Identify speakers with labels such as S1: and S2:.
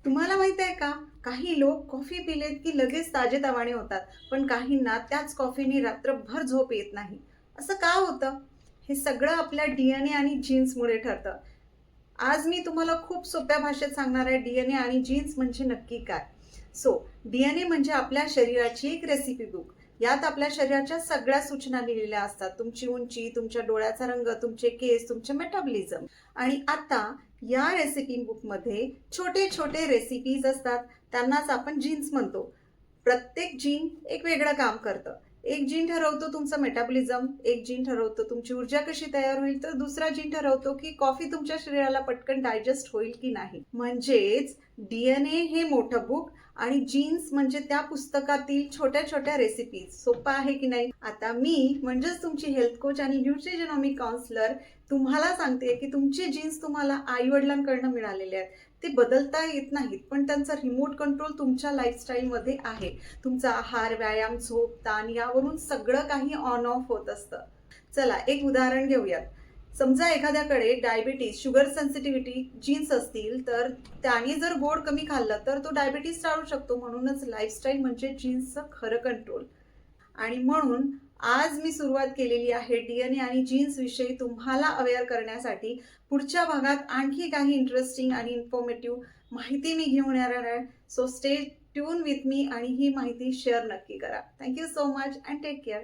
S1: तुम्हाला माहित आहे का? काही लोक कॉफी पिलेत की लगेच ताजेतवाने होतात, पण काहींना त्याच कॉफीने रात्रभर झोप येत नाही. असं का होतं? हे सगळं आपल्या डीएनए आणि जीन्समुळे ठरतं. आज मी तुम्हाला खूप सोप्या भाषेत सांगणार आहे डीएनए आणि जीन्स म्हणजे नक्की काय. डीएनए म्हणजे आपल्या शरीराची एक रेसिपी बुक. यात आपल्या शरीराच्या सगळ्या सूचना लिहिलेल्या असतात. तुमची उंची, तुमच्या डोळ्याचा रंग, तुमचे केस, तुमचे मेटाबॉलिझम. आणि आता या रेसिपी बुकमध्ये छोटे छोटे रेसिपीज असतात. त्यांनाच आपण जीन्स म्हणतो. प्रत्येक जीन एक वेगळं काम करतं. एक जीन ठरवतो तुमचं मेटाबॉलिझम, एक जीन ठरवतो तुमची ऊर्जा कशी तयार होईल, तर दुसरा जीन ठरवतो की कॉफी तुमच्या शरीराला पटकन डायजेस्ट होईल की नाही. म्हणजेच डीएनए हे मोठं बुक आणि जीन्स म्हणजे त्या पुस्तकातील छोट्या छोट्या रेसिपीज. सोपं आहे की नाही? आता मी म्हणजेच तुमची हेल्थ कोच आणि न्यूट्रिजनॉमिक काउन्सिलर तुम्हाला सांगते की तुमचे जीन्स तुम्हाला आई वडिलांकडून मिळालेले आहेत. ते बदलता येत नाहीत, पण त्यांचा रिमोट कंट्रोल तुमच्या लाईफस्टाईलमध्ये आहे. तुमचा आहार, व्यायाम, झोप, ताण यावरून सगळं काही ऑन ऑफ होत असतं. चला एक उदाहरण घेऊयात. समजा एखाद्याकडे डायबिटीज, शुगर सेन्सिटिव्हिटी जीन्स असतील, तर त्याने जर गोड कमी खाल्लं तर तो डायबिटीज टाळू शकतो. म्हणूनच लाईफस्टाईल म्हणजे जीन्सचं खरं कंट्रोल. आणि म्हणून आज मी सुरुवात केलेली आहे डीएनए आणि जीन्स विषयी तुम्हाला अवेअर करण्यासाठी. पुढच्या भागात आणखी काही इंटरेस्टिंग आणि इन्फॉर्मेटिव्ह माहिती मी घेऊन येणार आहे. स्टे ट्यून विथ मी आणि ही माहिती शेअर नक्की करा. Thank you so much and take care.